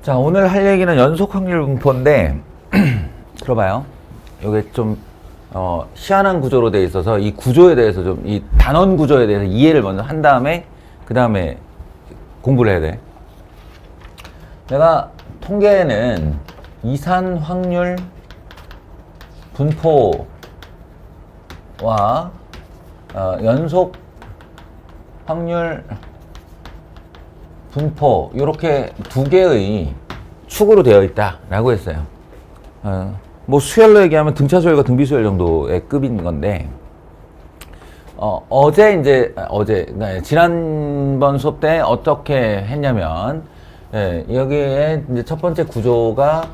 자, 오늘 할 얘기는 연속 확률 분포인데 들어봐요. 이게 좀 희한한 구조로 되어 있어서 이 구조에 대해서 좀 이 단원 구조에 대해서 이해를 먼저 한 다음에 그 다음에 공부를 해야 돼. 내가 통계에는 이산 확률 분포와 연속 확률 분포 이렇게 두 개의 축으로 되어 있다라고 했어요. 뭐 수열로 얘기하면 등차수열과 등비수열 정도의 급인 건데 지난번 수업 때 어떻게 했냐면 여기에 이제 첫 번째 구조가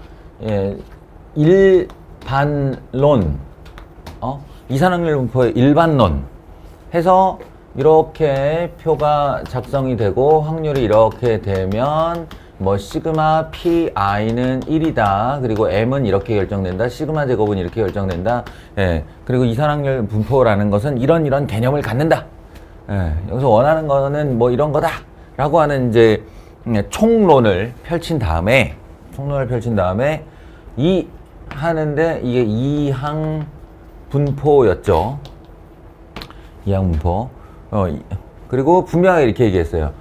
일반론 이산확률 분포의 일반론 해서 이렇게 표가 작성이 되고 확률이 이렇게 되면 뭐 시그마 pi는 1이다. 그리고 m은 이렇게 결정된다. 시그마 제곱은 이렇게 결정된다. 그리고 이산확률 분포라는 것은 이런 개념을 갖는다. 여기서 원하는 거는 뭐 이런 거다. 라고 하는 이제 총론을 펼친 다음에 하는데 이게 이항 분포였죠. 이항 분포. 그리고 분명하게 이렇게 얘기했어요.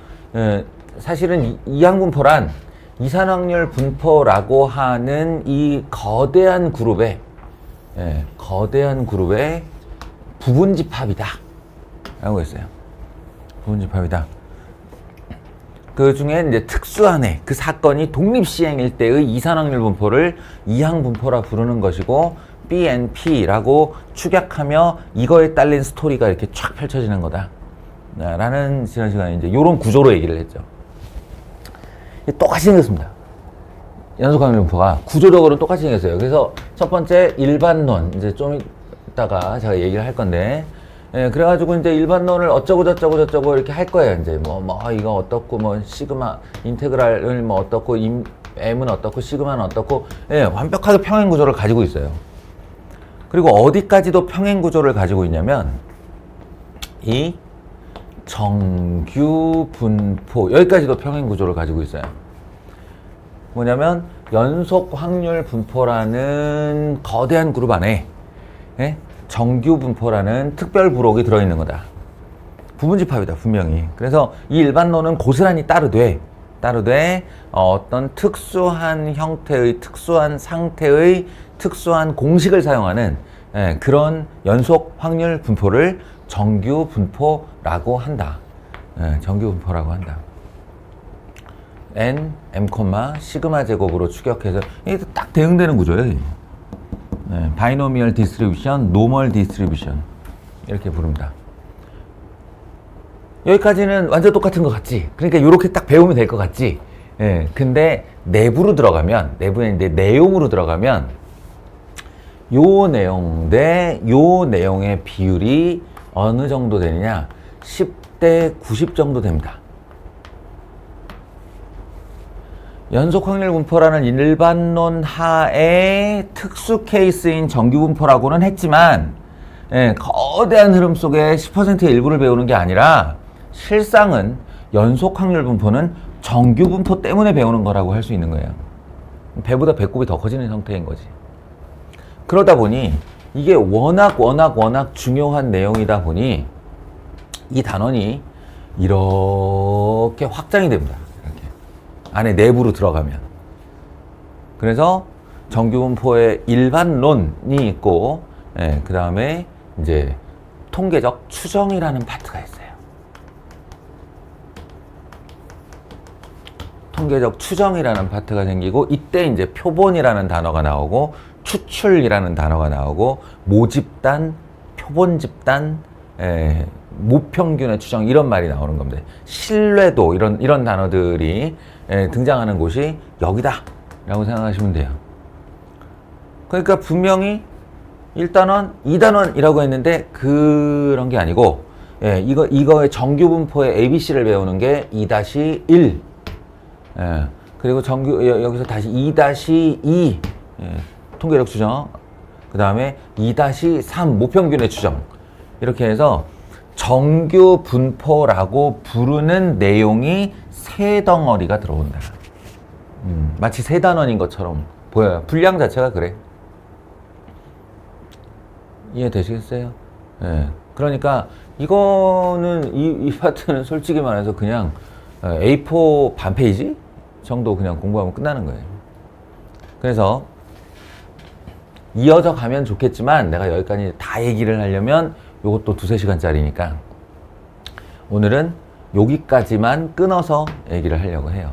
사실은 이항분포란 이산확률 분포라고 하는 이 거대한 그룹의 부분집합이다 라고 했어요. 부분집합이다. 그 중에 이제 특수한 그 사건이 독립시행일 때의 이산확률 분포를 이항분포라 부르는 것이고 BNP라고 축약하며 이거에 딸린 스토리가 이렇게 쫙 펼쳐지는 거다 라는 지난 시간에 이제 요런 구조로 얘기를 했죠. 똑같이 생겼습니다. 연속확률 분포가 구조적으로 똑같이 생겼어요. 그래서 첫 번째 일반론 이제 좀 이따가 제가 얘기를 할 건데 그래가지고 이제 일반론을 어쩌고 저쩌고 이렇게 할 거예요. 이제 뭐 이거 어떻고 뭐 시그마 인테그랄을 뭐 어떻고 m은 어떻고 시그마는 어떻고 완벽하게 평행 구조를 가지고 있어요. 그리고 어디까지도 평행 구조를 가지고 있냐면 이 정규 분포 여기까지도 평행 구조를 가지고 있어요. 뭐냐면 연속 확률 분포라는 거대한 그룹 안에 정규 분포라는 특별 부록이 들어있는 거다. 부분집합이다 분명히. 그래서 이 일반론은 고스란히 따르되 어떤 특수한 형태의 특수한 상태의 특수한 공식을 사용하는 그런 연속 확률 분포를 정규 분포라고 한다. 정규 분포라고 한다. n, m, 시그마 제곱으로 추격해서 이게 딱 대응되는 구조예요. 바이노미얼 디스트리뷰션, 노멀 디스트리뷰션 이렇게 부릅니다. 여기까지는 완전 똑같은 것 같지? 그러니까 이렇게 딱 배우면 될 것 같지? 근데 내부로 들어가면 내부에 이제 내용으로 들어가면 요 내용 대 요 내용의 비율이 어느 정도 되느냐? 10대 90 정도 됩니다. 연속 확률 분포라는 일반론 하에 특수 케이스인 정규 분포라고는 했지만 거대한 흐름 속에 10%의 일부를 배우는 게 아니라 실상은 연속 확률 분포는 정규 분포 때문에 배우는 거라고 할 수 있는 거예요. 배보다 배꼽이 더 커지는 형태인 거지. 그러다 보니 이게 워낙 중요한 내용이다 보니 이 단원이 이렇게 확장이 됩니다. 이렇게 안에 내부로 들어가면. 그래서 정규분포의 일반론이 있고, 그 다음에 이제 통계적 추정이라는 파트가 있어요. 통계적 추정이라는 파트가 생기고, 이때 이제 표본이라는 단어가 나오고, 추출이라는 단어가 나오고, 모집단, 표본집단, 모평균의 추정 이런 말이 나오는 겁니다. 신뢰도 이런 단어들이 등장하는 곳이 여기다 라고 생각하시면 돼요. 그러니까 분명히 1단원, 2단원이라고 했는데 그런 게 아니고 이거의 정규분포의 ABC를 배우는 게 2-1 그리고 여기서 다시 2-2 통계력 추정, 그 다음에 2-3 모평균의 추정 이렇게 해서 정규 분포라고 부르는 내용이 세 덩어리가 들어온다. 마치 세 단원인 것처럼 보여요. 분량 자체가 그래. 이해되시겠어요? 예. 그러니까 이거는 이 파트는 솔직히 말해서 그냥 A4 반 페이지 정도 그냥 공부하면 끝나는 거예요. 그래서 이어져 가면 좋겠지만 내가 여기까지 다 얘기를 하려면 요것도 2-3시간짜리니까 오늘은 여기까지만 끊어서 얘기를 하려고 해요.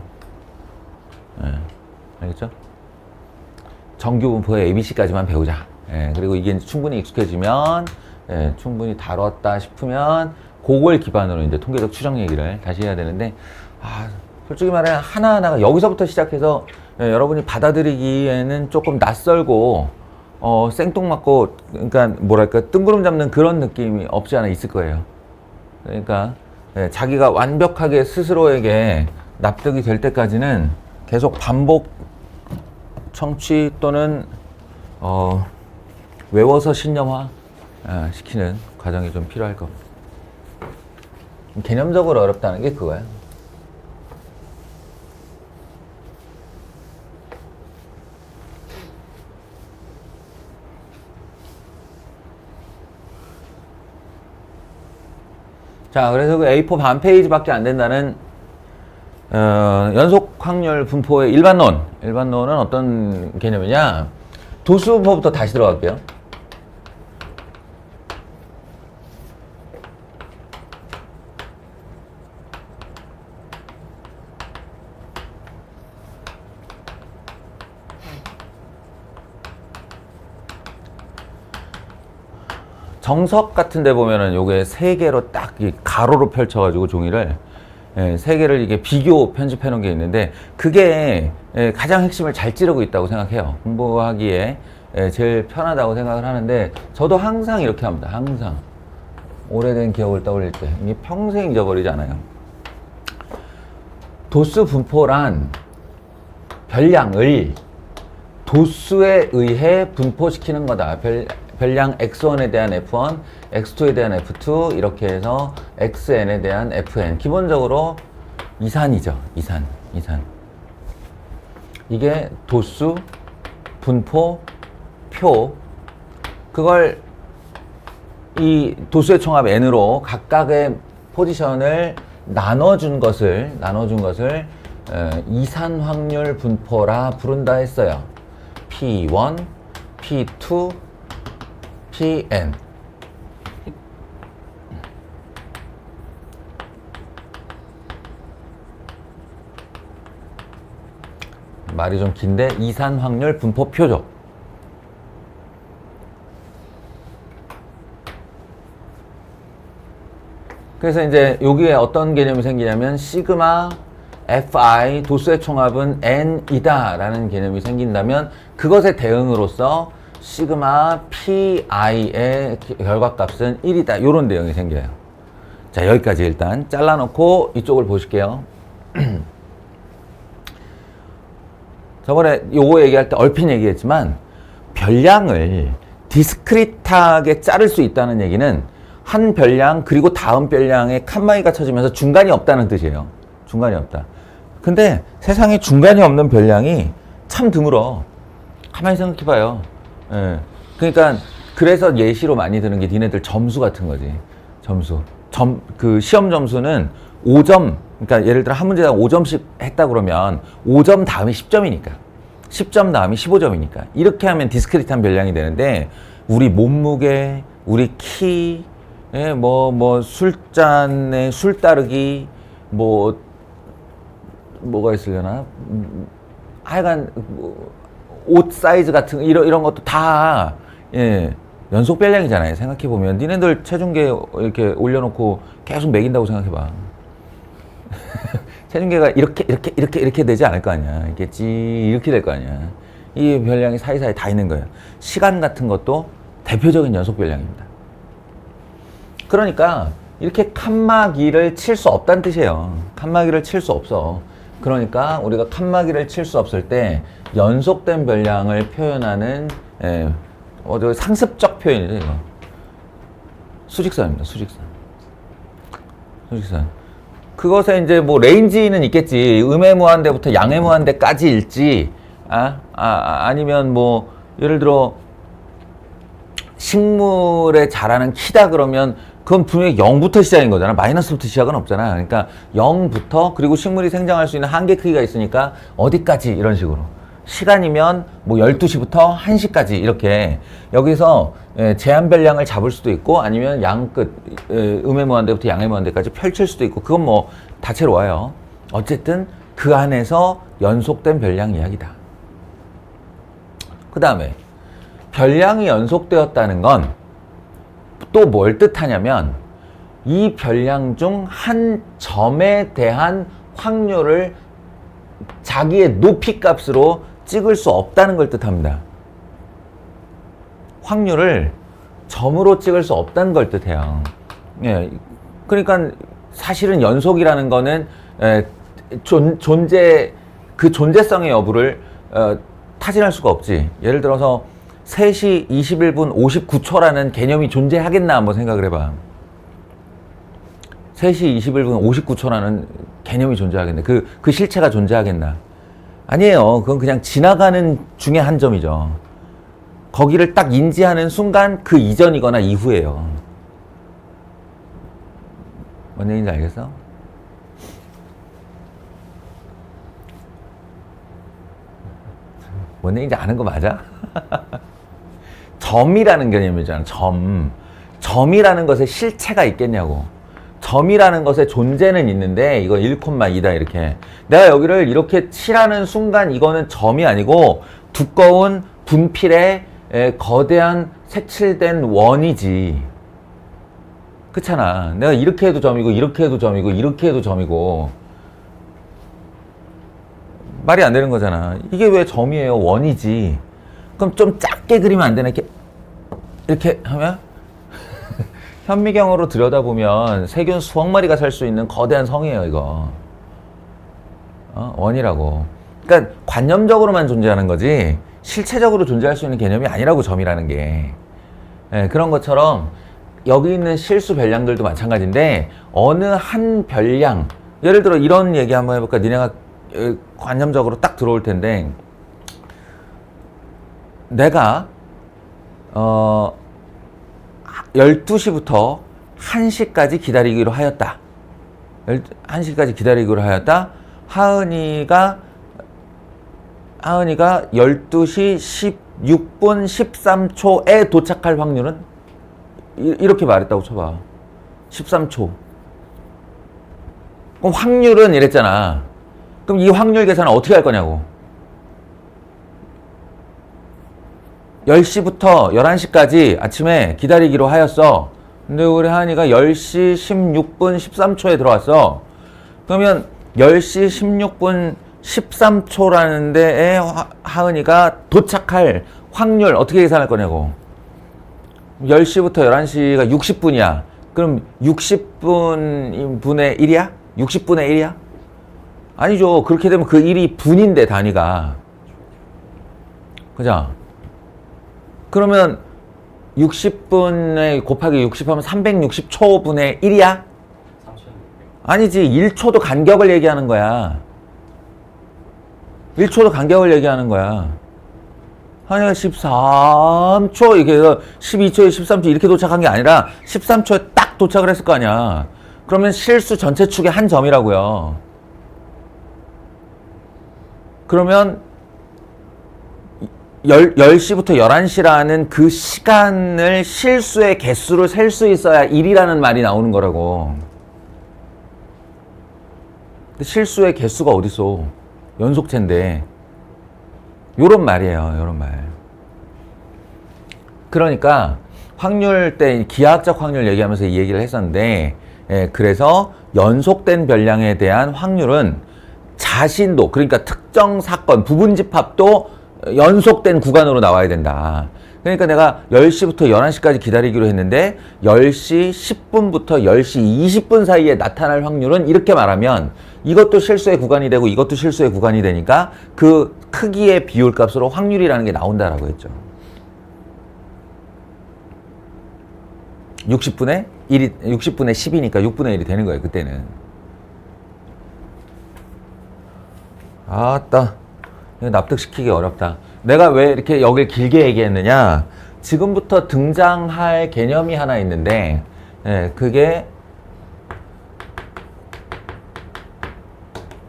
예. 알겠죠? 정규 분포의 ABC까지만 배우자. 예. 그리고 이게 충분히 익숙해지면 예, 충분히 다뤘다 싶으면 그걸 기반으로 이제 통계적 추정 얘기를 다시 해야 되는데 솔직히 말해 하나하나가 여기서부터 시작해서 예, 여러분이 받아들이기에는 조금 낯설고 생뚱맞고 그러니까 뭐랄까 뜬구름 잡는 그런 느낌이 없지 않아 있을 거예요. 그러니까 예, 자기가 완벽하게 스스로에게 납득이 될 때까지는 계속 반복 청취 또는 외워서 신념화 시키는 과정이 좀 필요할 겁니다. 개념적으로 어렵다는 게 그거야. 자, 그래서 그 A4 반 페이지밖에 안 된다는 연속 확률 분포의 일반론. 일반론은 어떤 개념이냐? 도수 분포부터 다시 들어갈게요. 정석 같은 데 보면은 요게 세 개로 딱 가로로 펼쳐가지고 종이를 세 개를 이게 비교 편집해 놓은 게 있는데 그게 가장 핵심을 잘 찌르고 있다고 생각해요. 공부하기에 제일 편하다고 생각을 하는데 저도 항상 이렇게 합니다. 항상 오래된 기억을 떠올릴 때 이게 평생 잊어버리지 않아요. 도수 분포란 별량을 도수에 의해 분포시키는 거다. 별량 x1에 대한 f1, x2에 대한 f2 이렇게 해서 xn에 대한 fn. 기본적으로 이산이죠. 이산. 이게 도수, 분포, 표. 그걸 이 도수의 총합 n으로 각각의 포지션을 나눠준 것을 이산 확률 분포라 부른다 했어요. P1, P2, Pn. 말이 좀 긴데 이산 확률 분포표죠. 그래서 이제 여기에 어떤 개념이 생기냐면 시그마 fi 도수의 총합은 n이다 라는 개념이 생긴다면 그것의 대응으로서 시그마 pi의 결과값은 1이다 요런 내용이 생겨요. 자, 여기까지 일단 잘라놓고 이쪽을 보실게요. 저번에 요거 얘기할 때 얼핏 얘기했지만 별량을 디스크리트하게 자를 수 있다는 얘기는 한 별량 그리고 다음 별량에 칸막이가 쳐지면서 중간이 없다는 뜻이에요. 중간이 없다. 근데 세상에 중간이 없는 별량이 참 드물어. 가만히 생각해봐요. 예. 그러니까 그래서 예시로 많이 드는 게 니네들 점수 같은 거지. 점수. 그 시험 점수는 5점, 그러니까 예를 들어 한 문제당 5점씩 했다 그러면 5점 다음이 10점이니까. 10점 다음이 15점이니까. 이렇게 하면 디스크리트한 별량이 되는데 우리 몸무게, 우리 키, 술잔에 술 따르기, 뭐가 있으려나? 하여간 옷 사이즈 같은 이런 것도 다 연속 별량이잖아요. 생각해 보면 니네들 체중계 이렇게 올려놓고 계속 매긴다고 생각해봐. 체중계가 이렇게 되지 않을 거 아니야. 이렇게 될 거 아니야. 이 별량이 사이사이 다 있는 거예요. 시간 같은 것도 대표적인 연속 별량입니다. 그러니까 이렇게 칸막이를 칠 수 없다는 뜻이에요. 칸막이를 칠 수 없어. 그러니까 우리가 칸막이를 칠 수 없을 때 연속된 별량을 표현하는 상습적 표현이죠. 이거. 수직선입니다. 수직선. 그것에 이제 뭐 레인지는 있겠지. 음의 무한대부터 양의 무한대까지일지, 아니면 뭐 예를 들어 식물에 자라는 키다 그러면 그건 분명히 0부터 시작인 거잖아. 마이너스부터 시작은 없잖아. 그러니까 0부터, 그리고 식물이 생장할 수 있는 한계 크기가 있으니까 어디까지, 이런 식으로. 시간이면 뭐 12시부터 1시까지 이렇게 여기서 제한 별량을 잡을 수도 있고, 아니면 양 끝, 음의 무한대부터 양의 무한대까지 펼칠 수도 있고, 그건 뭐 다채로워요. 어쨌든 그 안에서 연속된 별량 이야기다. 그 다음에 별량이 연속되었다는 건 또 뭘 뜻하냐면, 이 별량 중 한 점에 대한 확률을 자기의 높이 값으로 찍을 수 없다는 걸 뜻합니다. 확률을 점으로 찍을 수 없다는 걸 뜻해요. 예, 그러니까 사실은 연속이라는 거는 그 존재성의 여부를 타진할 수가 없지. 예를 들어서 3시 21분 59초라는 개념이 존재하겠나 한번 생각을 해봐. 3시 21분 59초라는 개념이 존재하겠나? 그 실체가 존재하겠나? 아니에요. 그건 그냥 지나가는 중에 한 점이죠. 거기를 딱 인지하는 순간 그 이전이거나 이후예요. 뭔 얘기인지 알겠어? 뭔 얘기인지 아는 거 맞아? 점이라는 개념이잖아. 점이라는 것에 실체가 있겠냐고. 점이라는 것에 존재는 있는데 이거 1,2다 이렇게. 내가 여기를 이렇게 칠하는 순간 이거는 점이 아니고 두꺼운 분필에 거대한 색칠된 원이지. 그렇잖아. 내가 이렇게 해도 점이고 이렇게 해도 점이고 이렇게 해도 점이고. 말이 안 되는 거잖아. 이게 왜 점이에요? 원이지. 그럼 좀 작게 그리면 안 되나? 이렇게 하면? 현미경으로 들여다보면 세균 수억 마리가 살 수 있는 거대한 성이에요, 이거. 원이라고. 그러니까 관념적으로만 존재하는 거지 실체적으로 존재할 수 있는 개념이 아니라고, 점이라는 게. 그런 것처럼 여기 있는 실수 별량들도 마찬가지인데, 어느 한 별량, 예를 들어 이런 얘기 한번 해볼까? 니네가 관념적으로 딱 들어올 텐데, 내가 12시부터 1시까지 기다리기로 하였다. 1시까지 기다리기로 하였다. 하은이가 12시 16분 13초에 도착할 확률은 이렇게 말했다고 쳐봐. 13초. 그럼 확률은 이랬잖아. 그럼 이 확률 계산을 어떻게 할 거냐고. 10시부터 11시까지 아침에 기다리기로 하였어. 근데 우리 하은이가 10시 16분 13초에 들어왔어. 그러면 10시 16분 13초라는 데에 하은이가 도착할 확률 어떻게 계산할 거냐고. 10시부터 11시가 60분이야. 그럼 60분분의 1이야? 60분의 1이야? 아니죠. 그렇게 되면 그 1이 분인데, 단위가. 그죠? 그러면 60분에 곱하기 60 하면 360초분의 1이야? 아니지. 1초도 간격을 얘기하는 거야. 1초도 간격을 얘기하는 거야. 하니가 13초, 이렇게 해서 12초에 13초 이렇게 도착한 게 아니라 13초에 딱 도착을 했을 거 아니야. 그러면 실수 전체 축의 한 점이라고요. 그러면 10시부터 11시라는 그 시간을 실수의 개수를 셀 수 있어야 1이라는 말이 나오는 거라고. 근데 실수의 개수가 어딨어. 연속체인데. 요런 말이에요. 요런 말. 그러니까 확률 때 기하학적 확률 얘기하면서 이 얘기를 했었는데, 그래서 연속된 별량에 대한 확률은 자신도, 그러니까 특정 사건, 부분집합도 연속된 구간으로 나와야 된다. 그러니까 내가 10시부터 11시까지 기다리기로 했는데 10시 10분부터 10시 20분 사이에 나타날 확률은, 이렇게 말하면 이것도 실수의 구간이 되고 이것도 실수의 구간이 되니까 그 크기의 비율값으로 확률이라는 게 나온다라고 했죠. 60분의 10이니까 6분의 1이 되는 거예요, 그때는. 아따, 이거 납득시키기 어렵다. 내가 왜 이렇게 여길 길게 얘기했느냐? 지금부터 등장할 개념이 하나 있는데, 예, 그게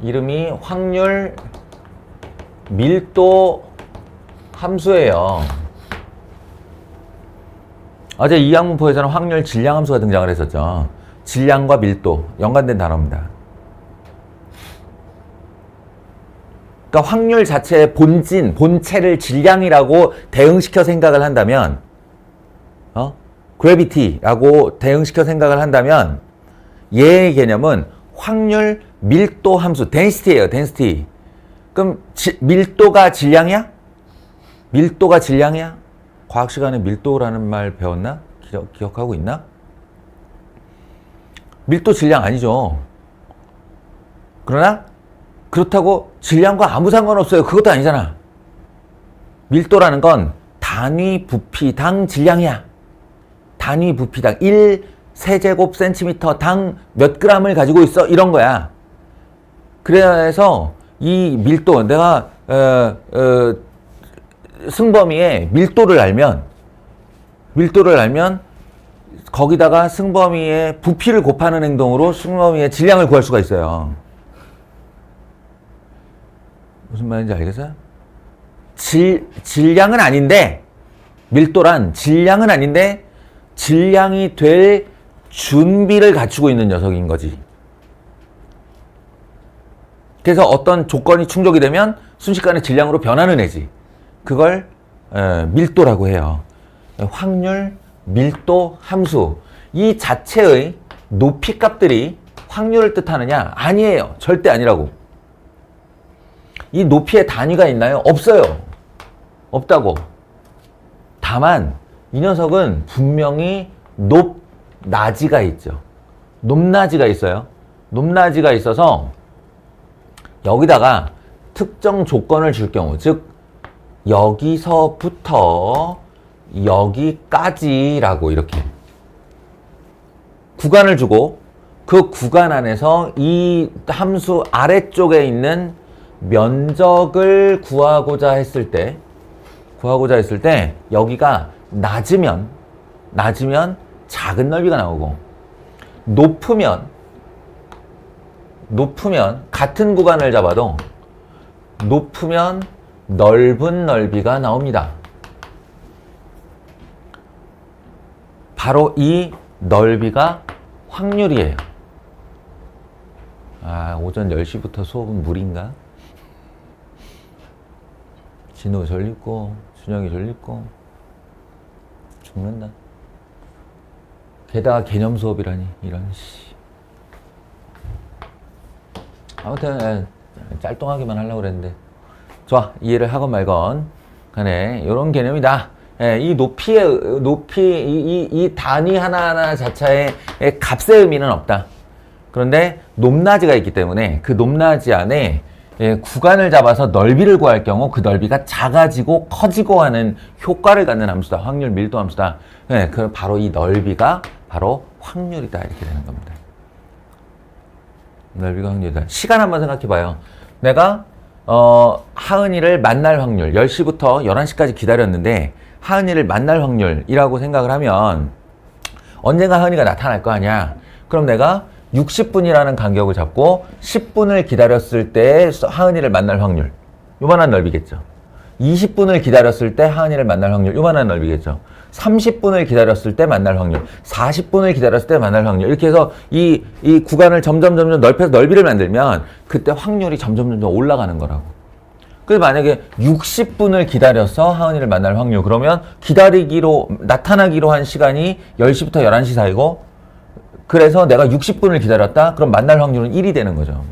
이름이 확률 밀도 함수예요. 어제 2학 문법에서는 확률 질량 함수가 등장을 했었죠. 질량과 밀도 연관된 단어입니다. 그러니까 확률 자체의 본체를 질량이라고 대응시켜 생각을 한다면, gravity라고 대응시켜 생각을 한다면, 얘의 개념은 확률 밀도 함수, density예요, density. 그럼 밀도가 질량이야? 밀도가 질량이야? 과학 시간에 밀도라는 말 배웠나? 기억하고 있나? 밀도 질량 아니죠. 그러나 그렇다고 질량과 아무 상관없어요. 그것도 아니잖아. 밀도라는 건 단위 부피당 질량이야. 단위 부피당 1세제곱센티미터당 몇 g을 가지고 있어? 이런 거야. 그래서 이 밀도, 내가 승범이의 밀도를 알면 거기다가 승범이의 부피를 곱하는 행동으로 승범이의 질량을 구할 수가 있어요. 무슨 말인지 알겠어요? 질량은 아닌데, 밀도란 질량은 아닌데 질량이 될 준비를 갖추고 있는 녀석인 거지. 그래서 어떤 조건이 충족이 되면 순식간에 질량으로 변하는 애지. 그걸 밀도라고 해요. 확률 밀도 함수. 이 자체의 높이 값들이 확률을 뜻하느냐? 아니에요. 절대 아니라고. 이 높이의 단위가 있나요? 없어요. 없다고. 다만 이 녀석은 분명히 높낮이가 있죠. 높낮이가 있어요. 높낮이가 있어서 여기다가 특정 조건을 줄 경우, 즉 여기서부터 여기까지라고 이렇게 구간을 주고 그 구간 안에서 이 함수 아래쪽에 있는 면적을 구하고자 했을 때 여기가 낮으면 작은 넓이가 나오고 높으면 같은 구간을 잡아도 높으면 넓은 넓이가 나옵니다. 바로 이 넓이가 확률이에요. 오전 10시부터 수업은 무리인가? 진호 졸립고 준영이 졸립고 죽는다. 게다가 개념 수업이라니 이런 씨. 아무튼 짤뚱하기만 하려고 그랬는데 좋아. 이해를 하건 말건 간에 이런 개념이다. 이 이 단위 하나하나 자체의 값의 의미는 없다. 그런데 높낮이가 있기 때문에 그 높낮이 안에 구간을 잡아서 넓이를 구할 경우 그 넓이가 작아지고 커지고 하는 효과를 갖는 함수다. 확률 밀도 함수다. 그 바로 이 넓이가 바로 확률이다. 이렇게 되는 겁니다. 넓이가 확률이다. 시간 한번 생각해 봐요. 내가 하은이를 만날 확률 10시부터 11시까지 기다렸는데 하은이를 만날 확률이라고 생각을 하면 언젠가 하은이가 나타날 거 아니야. 그럼 내가 60분이라는 간격을 잡고 10분을 기다렸을 때 하은이를 만날 확률 요만한 넓이겠죠. 20분을 기다렸을 때 하은이를 만날 확률 요만한 넓이겠죠. 30분을 기다렸을 때 만날 확률, 40분을 기다렸을 때 만날 확률 이렇게 해서 이 구간을 점점 넓혀서 넓이를 만들면 그때 확률이 점점 올라가는 거라고. 그래서 만약에 60분을 기다려서 하은이를 만날 확률 그러면 나타나기로 한 시간이 10시부터 11시 사이고 그래서 내가 60분을 기다렸다? 그럼 만날 확률은 1이 되는 거죠.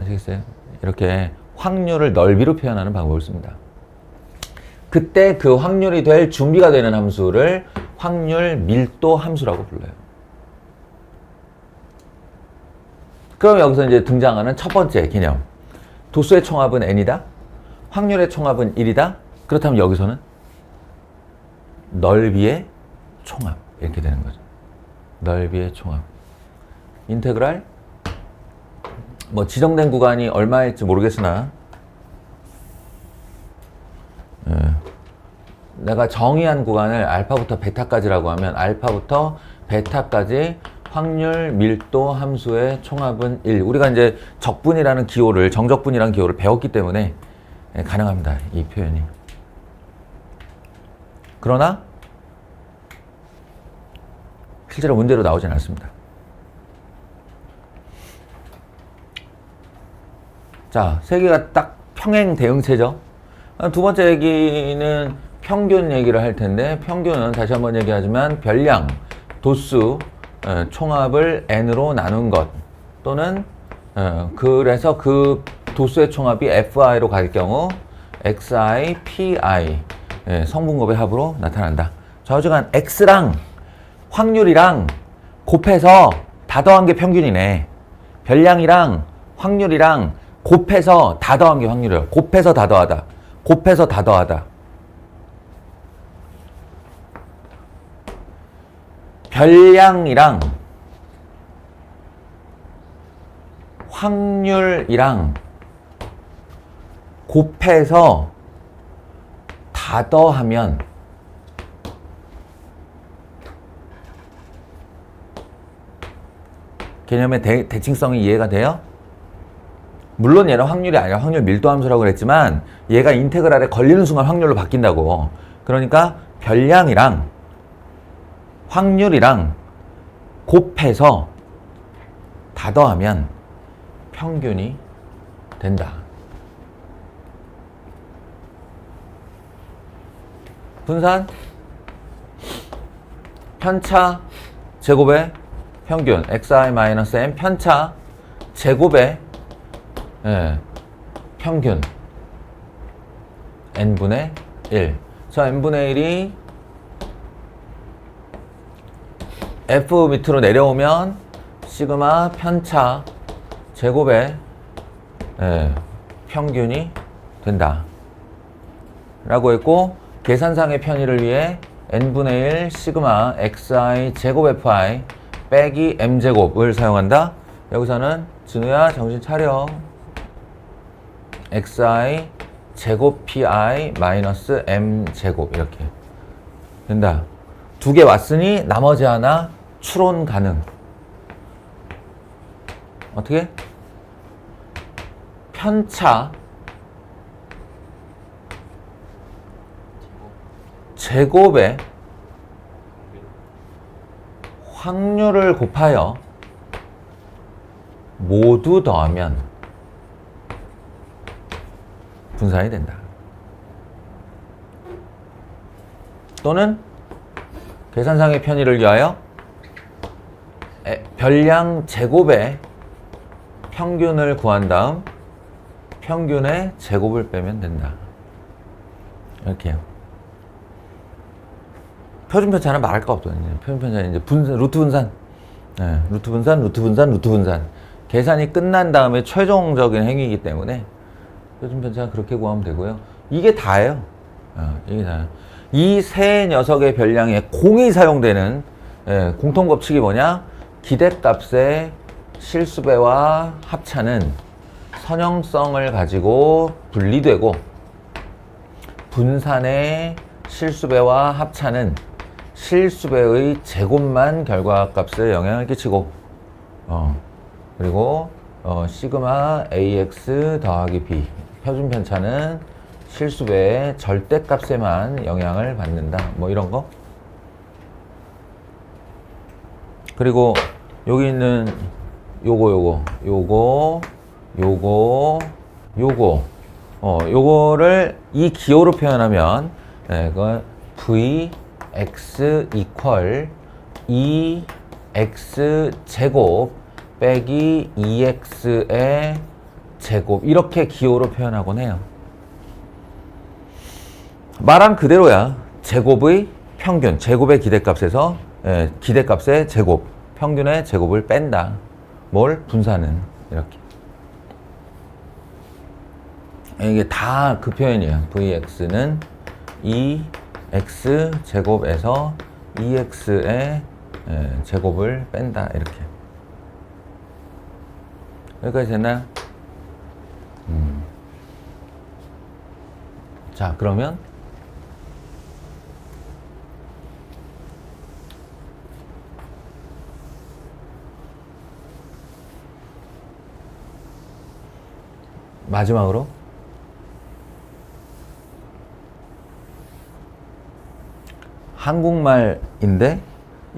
아시겠어요? 이렇게 확률을 넓이로 표현하는 방법을 씁니다. 그때 그 확률이 될 준비가 되는 함수를 확률 밀도 함수라고 불러요. 그럼 여기서 이제 등장하는 첫 번째 개념. 도수의 총합은 n이다. 확률의 총합은 1이다. 그렇다면 여기서는 넓이의 총합. 이렇게 되는 거죠. 넓이의 총합. 인테그랄 뭐 지정된 구간이 얼마일지 모르겠으나 내가 정의한 구간을 알파부터 베타까지라고 하면 알파부터 베타까지 확률 밀도 함수의 총합은 1. 우리가 이제 적분이라는 기호를, 정적분이라는 기호를 배웠기 때문에 가능합니다. 이 표현이. 그러나 실제로 문제로 나오진 않습니다. 자, 세 개가 딱 평행 대응체죠. 두 번째 얘기는 평균 얘기를 할 텐데, 평균은 다시 한번 얘기하지만 별량, 도수, 총합을 n으로 나눈 것 또는 그래서 그 도수의 총합이 fi로 갈 경우 xi, pi 성분곱의 합으로 나타난다. 좌우지간 x랑 확률이랑 곱해서 다 더한 게 평균이네. 별량이랑 확률이랑 곱해서 다 더한 게 확률이에요. 곱해서 다 더하다. 곱해서 다 더하다. 별량이랑 확률이랑 곱해서 다 더하면 개념의 대칭성이 이해가 돼요? 물론 얘는 확률이 아니라 확률 밀도 함수라고 그랬지만 얘가 인테그랄에 걸리는 순간 확률로 바뀐다고. 그러니까 별량이랑 확률이랑 곱해서 다 더하면 평균이 된다. 분산 편차 제곱의 평균 xi-n 편차 제곱의 평균 n분의 1. 자, n분의 1이 f 밑으로 내려오면 시그마 편차 제곱의 평균이 된다 라고 했고, 계산상의 편의를 위해 n분의 1 시그마 xi 제곱 fi 빼기 m제곱을 사용한다. 여기서는 진우야 정신 차려. xi 제곱 pi 마이너스 m제곱 이렇게 된다. 두 개 왔으니 나머지 하나 추론 가능. 어떻게? 편차 제곱에 확률을 곱하여 모두 더하면 분산이 된다. 또는 계산상의 편의를 위하여 별량 제곱의 평균을 구한 다음 평균의 제곱을 빼면 된다. 이렇게요. 표준 편차는 말할 거 없거든요. 표준 편차는 이제 분산, 루트 분산, 루트 분산, 루트 분산, 루트 분산. 계산이 끝난 다음에 최종적인 행위이기 때문에 표준 편차 그렇게 구하면 되고요. 이게 다예요. 이게 다예요. 이 세 녀석의 별량에 공이 사용되는 공통 법칙이 뭐냐? 기대값의 실수배와 합차는 선형성을 가지고 분리되고 분산의 실수배와 합차는 실수배의 제곱만 결과값에 영향을 끼치고 그리고 시그마 ax 더하기 b 표준 편차는 실수배의 절대값에만 영향을 받는다. 뭐 이런 거. 그리고 여기 있는 요거를 이 기호로 표현하면 그건 vx 이퀄 2x 제곱 빼기 2x의 제곱 이렇게 기호로 표현하곤 해요. 말한 그대로야. 제곱의 평균, 제곱의 기대값에서 기대값의 제곱, 평균의 제곱을 뺀다. 뭘? 분산은 이렇게. 이게 다 그 표현이야. vx는 2x 제곱에서 2x의 제곱을 뺀다. 이렇게. 여기까지 됐나요? 자, 그러면 마지막으로 한국말인데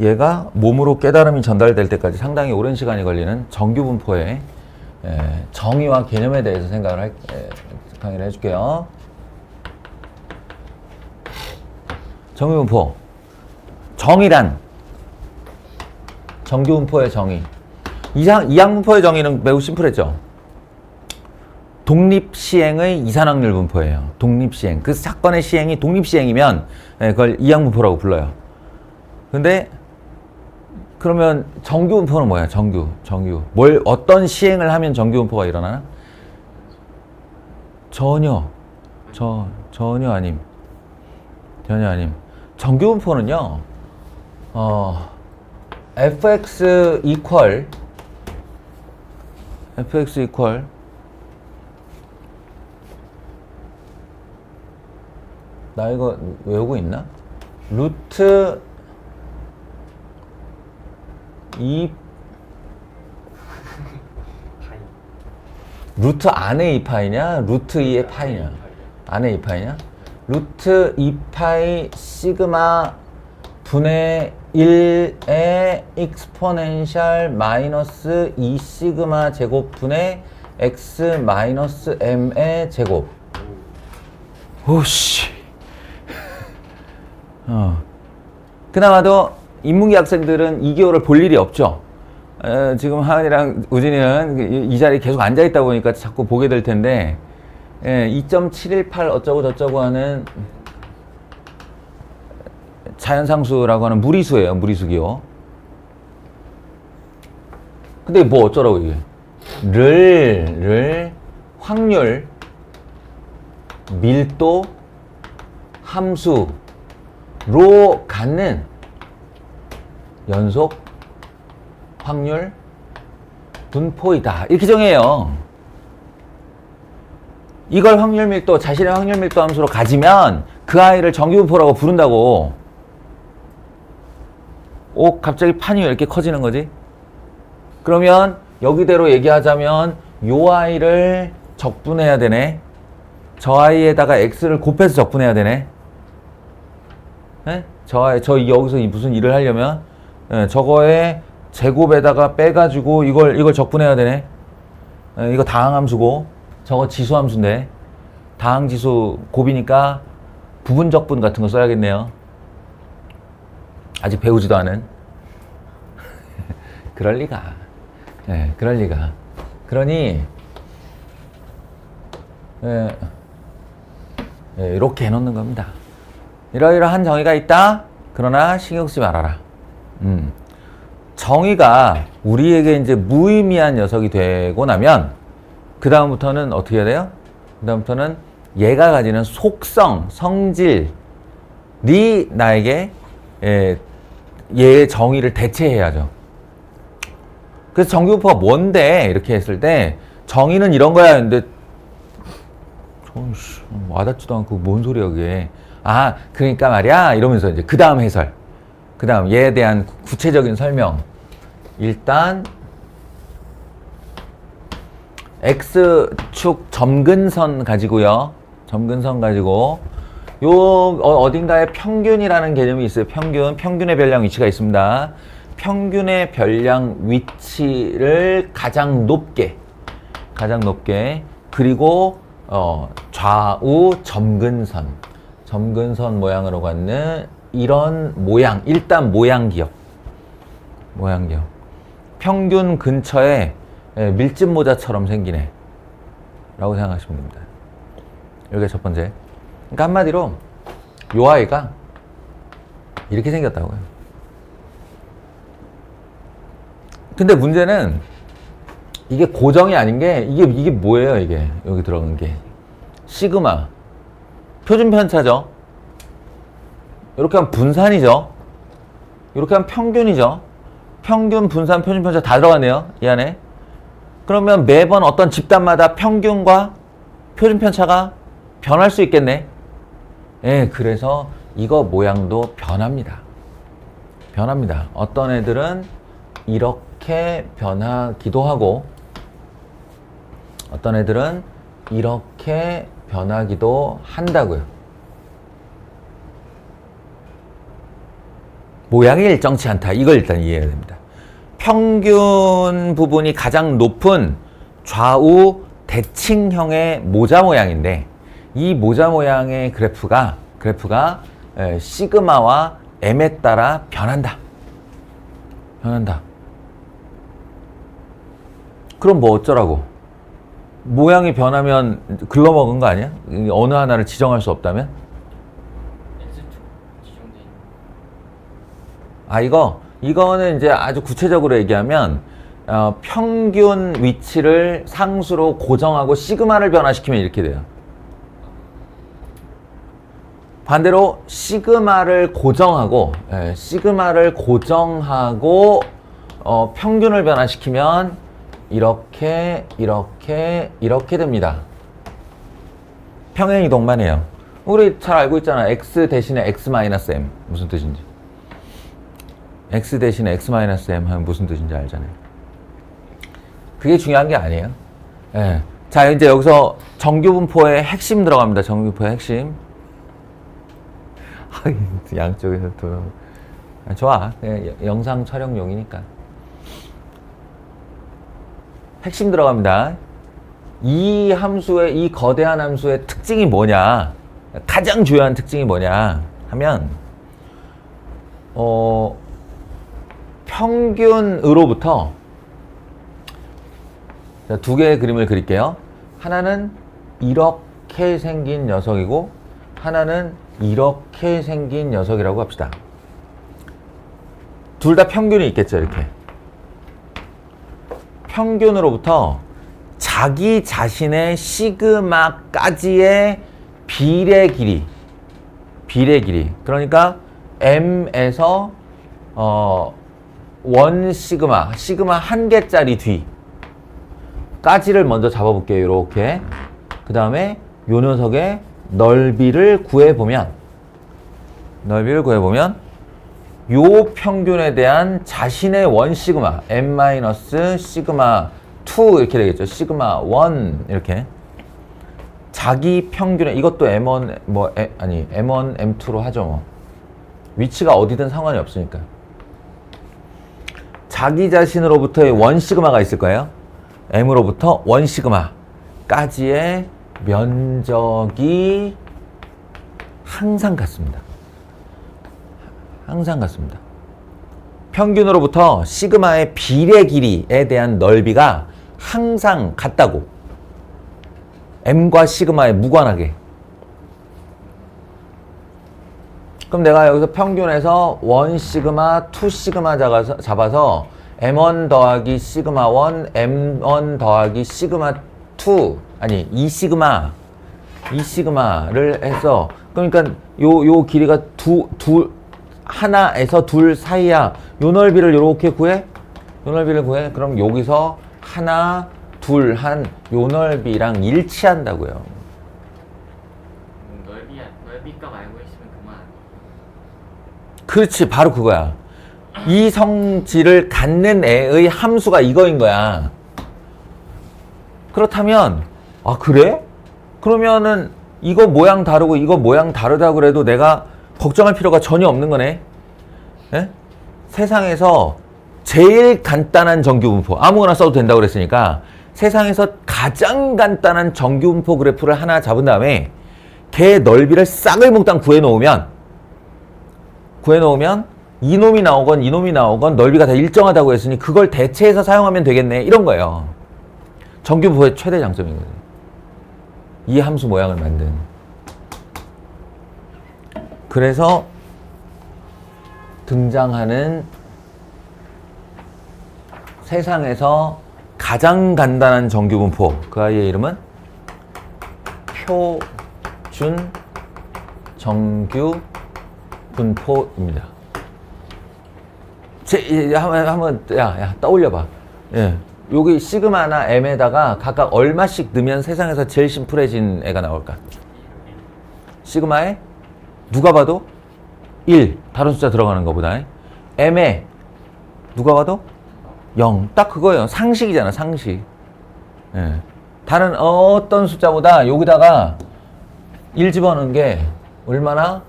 얘가 몸으로 깨달음이 전달될 때까지 상당히 오랜 시간이 걸리는 정규분포의 정의와 개념에 대해서 강의를 해줄게요. 정규분포. 정의란 정규분포의 정의. 이항분포의 정의는 매우 심플했죠. 독립시행의 이산확률 분포예요. 독립시행. 그 사건의 시행이 독립시행이면 그걸 이항분포라고 불러요. 근데 그러면 정규분포는 뭐야? 정규. 어떤 시행을 하면 정규분포가 일어나나? 전혀 아님. 정규분포는요, fx 이퀄 나 이거 외우고 있나? 루트 2 루트 안에 2파이냐? 루트 2의 파이냐? 안에 2파이냐? 루트 2파이 시그마 분의 1의 익스포넨셜 마이너스 2 시그마 제곱분의 x 마이너스 m의 제곱. 오씨. 그나마도 인문계 학생들은 2개월을 볼 일이 없죠. 지금 하은이랑 우진이는 이 자리에 계속 앉아있다 보니까 자꾸 보게 될 텐데, 2.718 어쩌고 저쩌고 하는 자연상수라고 하는 무리수예요. 무리수기호. 근데 뭐 어쩌라고 이게. 확률, 밀도, 함수로 갖는 연속 확률 분포이다. 이렇게 정해요. 이걸 확률 밀도, 자신의 확률 밀도 함수로 가지면 그 아이를 정규분포라고 부른다고. 갑자기 판이 왜 이렇게 커지는 거지? 그러면 여기대로 얘기하자면 요 아이를 적분해야 되네. 저 아이에다가 x를 곱해서 적분해야 되네. 네? 저 여기서 무슨 일을 하려면 저거에 제곱에다가 빼가지고 이걸 적분해야 되네. 이거 다항함수고 저거 지수함수인데 다항지수 곱이니까 부분적분 같은 거 써야겠네요. 아직 배우지도 않은. 그럴 리가. 그러니 이렇게 해놓는 겁니다. 이러이러한 정의가 있다. 그러나 신경 쓰지 말아라. 정의가 우리에게 이제 무의미한 녀석이 되고 나면 그 다음부터는 어떻게 해야 돼요? 그 다음부터는 얘가 가지는 속성, 성질이 나에게 얘의 정의를 대체해야죠. 그래서 정규분포가 뭔데? 이렇게 했을 때 정의는 이런 거야. 근데 와닿지도 않고 뭔 소리야 그게. 그러니까 말이야 이러면서 이제 그 다음 해설, 그 다음 얘에 대한 구체적인 설명. 일단 x축 점근선 가지고요. 점근선 가지고 어딘가에 평균이라는 개념이 있어요. 평균의 별량 위치가 있습니다. 평균의 별량 위치를 가장 높게 그리고 좌우 점근선 모양으로 갖는 이런 모양. 일단 모양 기억. 평균 근처에 밀짚 모자처럼 생기네 라고 생각하시면 됩니다. 여기가 첫 번째. 그러니까 한마디로 요 아이가 이렇게 생겼다고요. 근데 문제는 이게 고정이 아닌 게 이게 뭐예요? 이게 여기 들어간 게 시그마 표준 편차죠. 이렇게 하면 분산이죠. 이렇게 하면 평균이죠. 평균, 분산, 표준 편차 다 들어가네요. 이 안에. 그러면 매번 어떤 집단마다 평균과 표준 편차가 변할 수 있겠네. 예, 그래서 이거 모양도 변합니다. 변합니다. 어떤 애들은 이렇게 변하기도 하고 어떤 애들은 이렇게 변하기도 한다고요. 모양이 일정치 않다. 이걸 일단 이해해야 됩니다. 평균 부분이 가장 높은 좌우 대칭형의 모자 모양인데 이 모자 모양의 그래프가 시그마와 m에 따라 변한다. 그럼 뭐 어쩌라고? 모양이 변하면 글러먹은 거 아니야? 어느 하나를 지정할 수 없다면? 이거는 이제 아주 구체적으로 얘기하면 평균 위치를 상수로 고정하고 시그마를 변화시키면 이렇게 돼요. 반대로 시그마를 고정하고 평균을 변화시키면 이렇게 됩니다. 평행이동만 해요. 우리 잘 알고 있잖아. x 대신에 x-m 무슨 뜻인지. x 대신에 x-m 하면 무슨 뜻인지 알잖아요. 그게 중요한 게 아니에요. 예. 자, 이제 여기서 정규분포의 핵심 들어갑니다. 정규분포의 핵심. 양쪽에서 또 좋아. 영상 촬영용이니까. 핵심 들어갑니다. 이 거대한 함수의 특징이 뭐냐? 가장 주요한 특징이 뭐냐 하면 평균으로부터 두 개의 그림을 그릴게요. 하나는 이렇게 생긴 녀석이고 하나는 이렇게 생긴 녀석이라고 합시다. 둘 다 평균이 있겠죠. 이렇게 평균으로부터 자기 자신의 시그마까지의 비례 길이 그러니까 m에서 원 시그마 한 개짜리 뒤까지를 먼저 잡아볼게요. 이렇게 그 다음에 요 녀석의 넓이를 구해보면 요 평균에 대한 자신의 원 시그마 m 시그마 2 이렇게 되겠죠. 시그마 1 이렇게 자기 평균에 이것도 m1 m1 m2로 하죠. 뭐 위치가 어디든 상관이 없으니까 자기 자신으로부터의 원 시그마가 있을 거예요. m으로부터 원 시그마까지의 면적이 항상 같습니다. 평균으로부터 시그마의 비례 길이에 대한 넓이가 항상 같다고. m과 시그마에 무관하게. 그럼 내가 여기서 평균에서 1 시그마, 2 시그마 잡아서 m1 더하기 시그마 1, m1 더하기 시그마 2, 아니 2 시그마를 해서 그러니까 요 길이가 하나에서 둘 사이야. 요 넓이를 요렇게 구해. 그럼 여기서 하나, 둘, 요 넓이랑 일치한다고요. 넓이값 알고 있으면 그만. 그렇지, 바로 그거야. 이 성질을 갖는 애의 함수가 이거인 거야. 그렇다면 그래? 그러면은 이거 모양 다르고 이거 모양 다르다고 그래도 내가 걱정할 필요가 전혀 없는 거네. 예? 세상에서 제일 간단한 정규분포 아무거나 써도 된다고 그랬으니까 세상에서 가장 간단한 정규분포 그래프를 하나 잡은 다음에 걔 넓이를 싹을 몽땅 구해놓으면 이놈이 나오건 넓이가 다 일정하다고 했으니 그걸 대체해서 사용하면 되겠네. 이런 거예요. 정규분포의 최대 장점이거든요. 이 함수 모양을 만든. 그래서 등장하는 세상에서 가장 간단한 정규분포, 그 아이의 이름은 표준 정규분포입니다. 한번 떠올려봐. 예, 여기 시그마나 m에다가 각각 얼마씩 넣으면 세상에서 제일 심플해진 애가 나올까? 시그마에 누가 봐도 1 다른 숫자 들어가는 것보다 m에 누가 봐도 0 딱 그거예요. 상식이잖아 상식. 예. 다른 어떤 숫자보다 여기다가 1 집어넣은 게 얼마나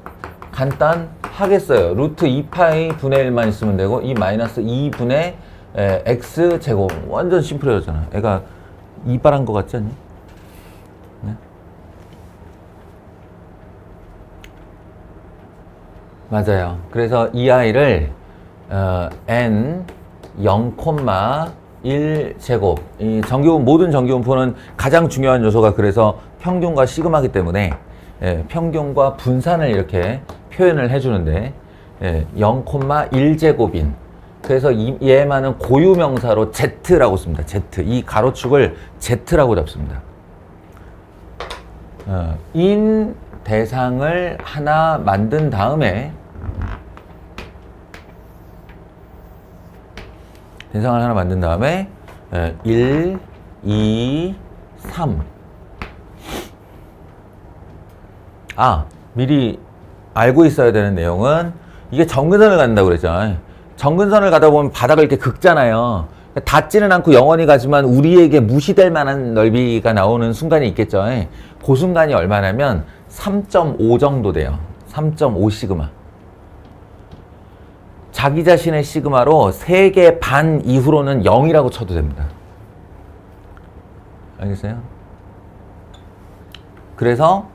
간단하겠어요. 루트 2파이 분의 1만 있으면 되고 이 마이너스 2분의 x 제곱 완전 심플해졌잖아. 애가 이빨한 것 같지 않니? 네? 맞아요. 그래서 이 아이를 n 0,1 제곱 이 모든 정규분포는 가장 중요한 요소가 그래서 평균과 시그마이기 때문에 평균과 분산을 이렇게 표현을 해주는데 0,1 제곱인 그래서 얘만은 고유명사로 Z라고 씁니다. Z. 이 가로축을 Z라고 잡습니다. 인 대상을 하나 만든 다음에 대상을 하나 만든 다음에 1, 2, 3 미리 알고 있어야 되는 내용은 이게 정근선을 간다고 그랬죠. 정근선을 가다 보면 바닥을 이렇게 긋잖아요. 닿지는 않고 영원히 가지만 우리에게 무시될 만한 넓이가 나오는 순간이 있겠죠. 그 순간이 얼마냐면 3.5 정도 돼요. 3.5 시그마. 자기 자신의 시그마로 3개 반 이후로는 0이라고 쳐도 됩니다. 알겠어요? 그래서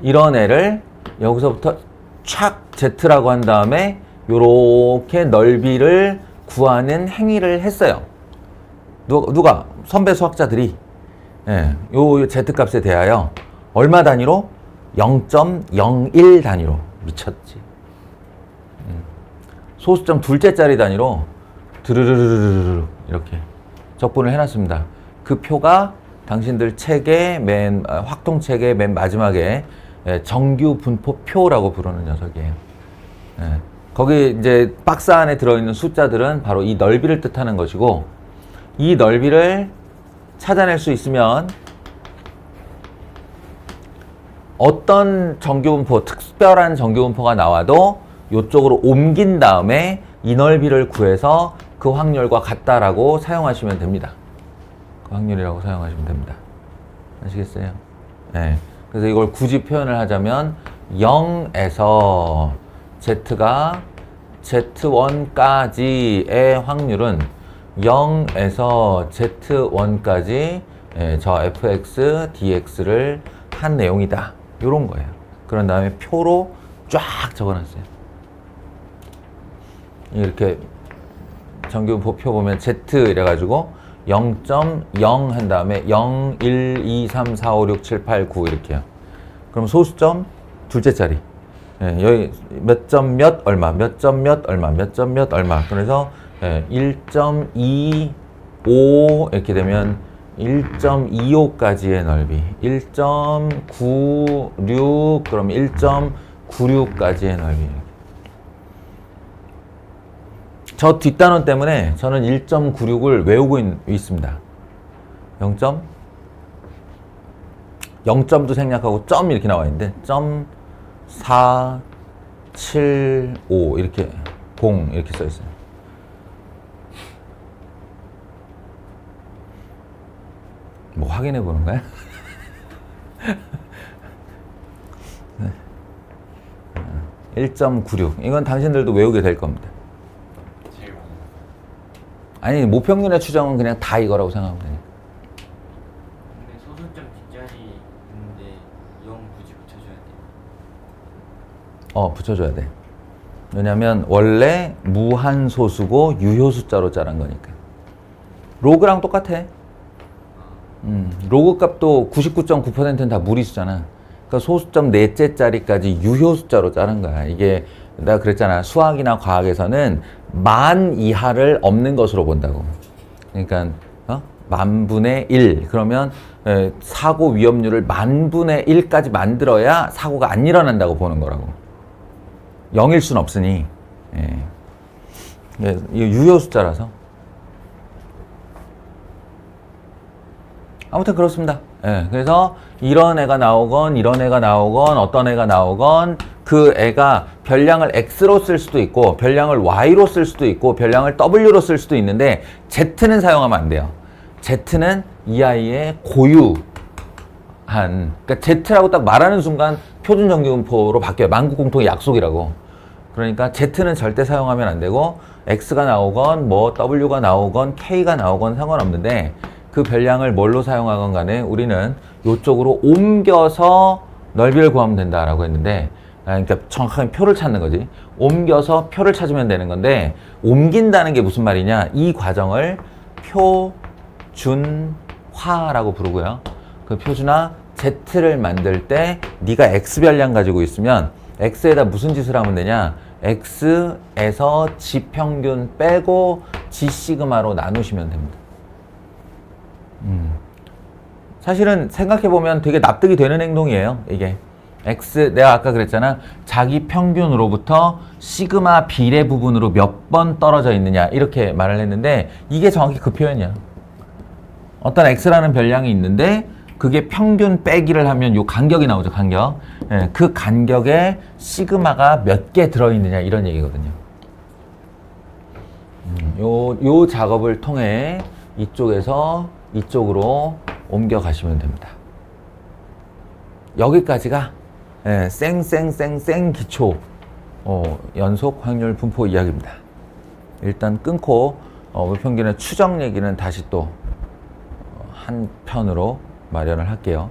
이런 애를 여기서부터 촥 Z라고 한 다음에 요렇게 넓이를 구하는 행위를 했어요. 누가? 선배 수학자들이 요 Z값에 대하여 얼마 단위로? 0.01 단위로. 미쳤지. 소수점 둘째 자리 단위로 드르르르르르 이렇게 적분을 해놨습니다. 그 표가 당신들 책의 확통책의 맨 마지막에 정규 분포표라고 부르는 녀석이에요. 거기 이제 박스 안에 들어있는 숫자들은 바로 이 넓이를 뜻하는 것이고 이 넓이를 찾아낼 수 있으면 어떤 정규분포, 특별한 정규분포가 나와도 이쪽으로 옮긴 다음에 이 넓이를 구해서 그 확률과 같다라고 사용하시면 됩니다. 그 확률이라고 사용하시면 됩니다. 아시겠어요? 네. 그래서 이걸 굳이 표현을 하자면 0에서 Z가 Z1까지의 확률은 0에서 Z1까지 저 fx, dx를 한 내용이다. 이런 거예요. 그런 다음에 표로 쫙 적어놨어요. 이렇게 정규분포 표 보면 Z 이래가지고 0.0 한 다음에 0, 1, 2, 3, 4, 5, 6, 7, 8, 9 이렇게요. 그럼 소수점 둘째 자리. 여기 몇 점 몇 얼마, 몇 점 몇 얼마, 몇 점 몇 얼마. 그래서 1.25 이렇게 되면 1.25까지의 넓이, 1.96 그럼 1.96까지의 넓이. 저 뒷단원 때문에 저는 1.96을 외우고 있습니다. 0점도 생략하고 점 이렇게 나와 있는데 475 이렇게 0 이렇게 써 있어요. 뭐 확인해 보는 거야? 네. 1.96 이건 당신들도 외우게 될 겁니다. 아니 모평균의 추정은 그냥 다 이거라고 생각하면 되니까. 근데 소수점 뒷자리 있는데 0 굳이 붙여줘야 돼. 붙여줘야 돼. 왜냐면 원래 무한소수고 유효숫자로 자란 거니까. 로그랑 똑같아. 로그 값도 99.9%는 다 무리수잖아. 그러니까 소수점 넷째 자리까지 유효숫자로 자른 거야. 이게 내가 그랬잖아. 수학이나 과학에서는 만 이하를 없는 것으로 본다고. 그러니까 만분의 1 그러면 사고 위험률을 만분의 1까지 만들어야 사고가 안 일어난다고 보는 거라고. 0일 순 없으니. 이게 유효 숫자라서. 아무튼 그렇습니다. 예, 그래서 이런 애가 나오건 이런 애가 나오건 어떤 애가 나오건 그 애가 별량을 x로 쓸 수도 있고 별량을 y로 쓸 수도 있고 별량을 w로 쓸 수도 있는데 z는 사용하면 안 돼요. z는 이 아이의 고유한, 그러니까 z라고 딱 말하는 순간 표준 정기분포로 바뀌어요. 만국 공통의 약속이라고. 그러니까 z는 절대 사용하면 안 되고 x가 나오건 뭐 w가 나오건 k가 나오건 상관없는데 그 별량을 뭘로 사용하건 간에 우리는 이쪽으로 옮겨서 넓이를 구하면 된다라고 했는데, 그러니까 정확하게 표를 찾는 거지. 옮겨서 표를 찾으면 되는 건데, 옮긴다는 게 무슨 말이냐? 이 과정을 표준화라고 부르고요. 그 표준화 Z를 만들 때 네가 X 별량 가지고 있으면 X에다 무슨 짓을 하면 되냐? X에서 지평균 빼고 G시그마로 나누시면 됩니다. 사실은 생각해보면 되게 납득이 되는 행동이에요. 이게 X, 내가 아까 그랬잖아. 자기 평균으로부터 시그마 비례 부분으로 몇 번 떨어져 있느냐 이렇게 말을 했는데 이게 정확히 그 표현이야. 어떤 X라는 별량이 있는데 그게 평균 빼기를 하면 요 간격이 나오죠. 간격. 예, 그 간격에 시그마가 몇 개 들어있느냐 이런 얘기거든요. 요 작업을 통해 이쪽에서 이쪽으로 옮겨 가시면 됩니다. 여기까지가 쌩 기초 연속 확률 분포 이야기입니다. 일단 끊고 무평균의 추정 얘기는 다시 또 한 편으로 마련을 할게요.